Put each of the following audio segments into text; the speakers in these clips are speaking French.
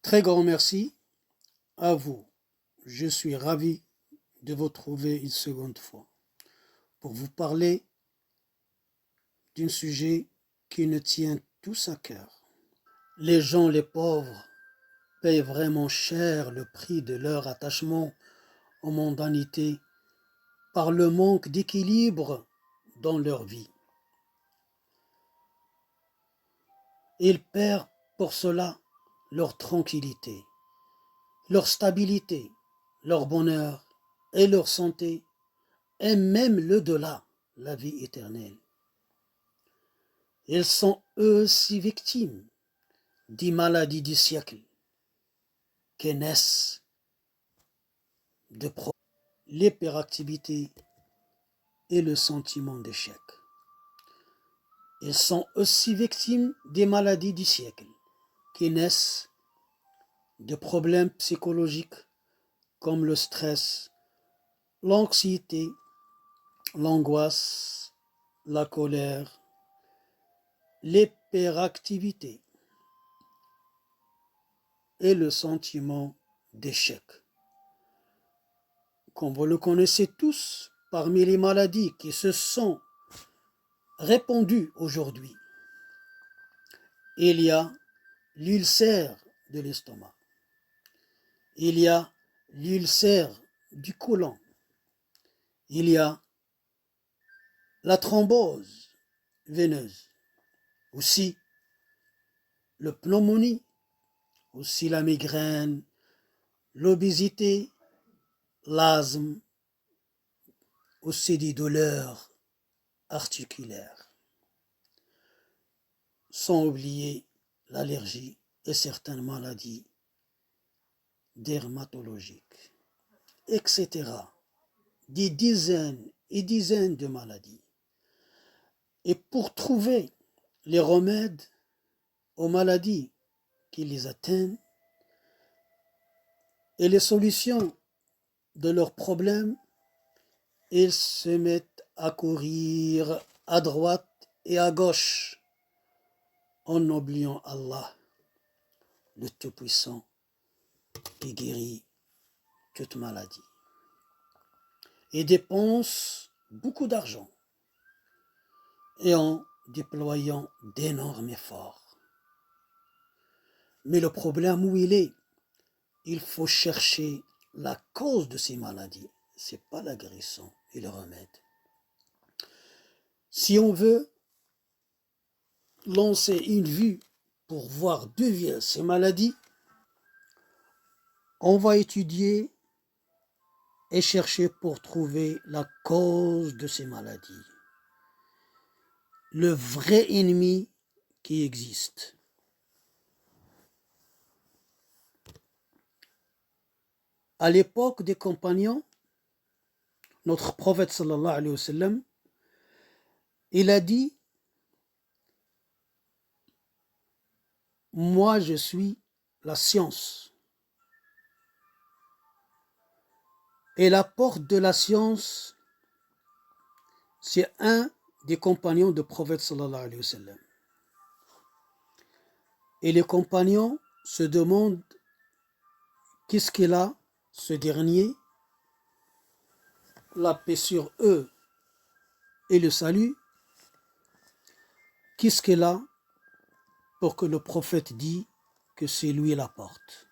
Très grand merci à vous. Je suis ravi de vous trouver une seconde fois pour vous parler d'un sujet qui nous tient tous à cœur. Les gens, les pauvres, payent vraiment cher le prix de leur attachement aux mondanités par le manque d'équilibre dans leur vie. Ils perdent pour cela leur tranquillité, leur stabilité, leur bonheur et leur santé, et même l'au-delà, la vie éternelle. Ils sont eux aussi victimes des maladies du siècle qui naissent de l'hyperactivité et le sentiment d'échec. Ils sont aussi victimes des maladies du siècle qui naissent de problèmes psychologiques comme le stress, l'anxiété, l'angoisse, la colère, l'hyperactivité et le sentiment d'échec. Comme vous le connaissez tous, parmi les maladies qui se sont répandues aujourd'hui, il y a l'ulcère de l'estomac, il y a l'ulcère du côlon, il y a la thrombose veineuse, aussi le pneumonie, aussi la migraine, l'obésité, l'asthme, aussi des douleurs articulaires. Sans oublier l'allergie et certaines maladies dermatologiques, etc. Des dizaines et dizaines de maladies. Et pour trouver les remèdes aux maladies qui les atteignent et les solutions de leurs problèmes, ils se mettent à courir à droite et à gauche en oubliant Allah, le Tout-Puissant, qui guérit toute maladie. Et dépensent beaucoup d'argent et en déployant d'énormes efforts. Mais le problème où il est, il faut chercher la cause de ces maladies. Ce n'est pas la guérison et le remède. Si on veut lancer une vue pour voir d'où viennent ces maladies, on va étudier et chercher pour trouver la cause de ces maladies. Le vrai ennemi qui existe. À l'époque des compagnons, notre prophète sallallahu alayhi wa sallam, il a dit: moi je suis la science. Et la porte de la science, c'est un des compagnons du prophète sallallahu alayhi wa sallam. Et les compagnons se demandent qu'est-ce qu'il a, ce dernier, la paix sur eux et le salut, qu'est-ce qu'il a pour que le prophète dise que c'est lui la porte.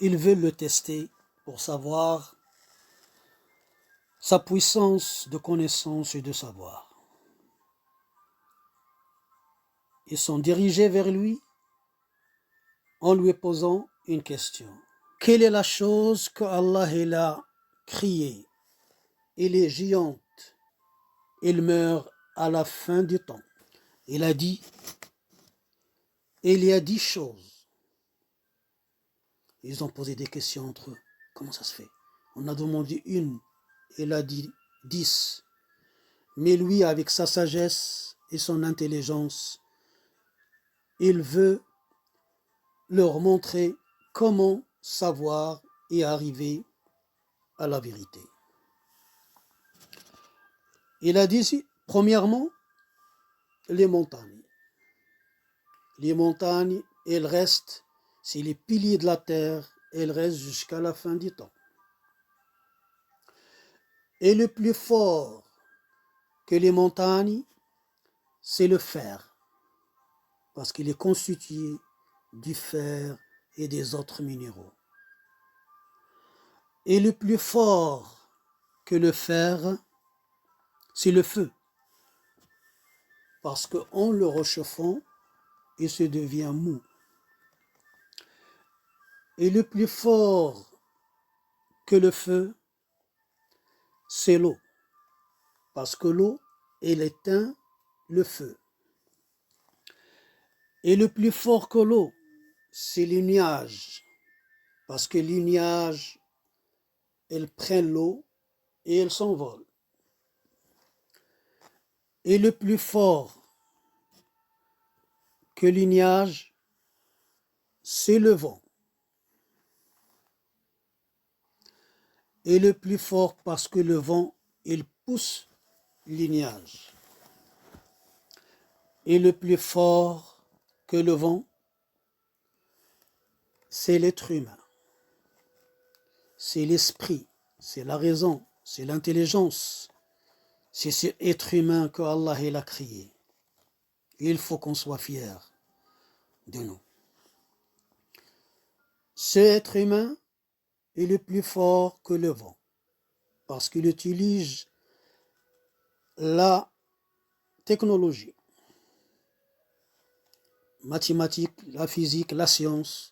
Ils veulent le tester pour savoir sa puissance de connaissance et de savoir. Ils sont dirigés vers lui en lui posant une question. Quelle est la chose que Allah a créée? Elle est géante. Elle meurt à la fin du temps. Il a dit, il y a 10 choses. Ils ont posé des questions entre eux. Comment ça se fait? On a demandé une, il a dit 10. Mais lui, avec sa sagesse et son intelligence, il veut leur montrer comment savoir et arriver à la vérité. Il a dit, premièrement, les montagnes. Les montagnes, elles restent c'est les piliers de la terre, et elle reste jusqu'à la fin du temps. Et le plus fort que les montagnes, c'est le fer, parce qu'il est constitué du fer et des autres minéraux. Et le plus fort que le fer, c'est le feu, parce qu'en le réchauffant, il se devient mou. Et le plus fort que le feu, c'est l'eau, parce que l'eau, elle éteint le feu. Et le plus fort que l'eau, c'est les nuages, parce que les nuages, elles prennent l'eau et elles s'envolent. Et le plus fort que les nuages, c'est le vent. Et le plus fort parce que le vent, il pousse les nuages. Et le plus fort que le vent, c'est l'être humain. C'est l'esprit, c'est la raison, c'est l'intelligence. C'est cet être humain que Allah a créé. Il faut qu'on soit fier de nous. Ce être humain est le plus fort que le vent, parce qu'il utilise la technologie, mathématiques, la physique, la science,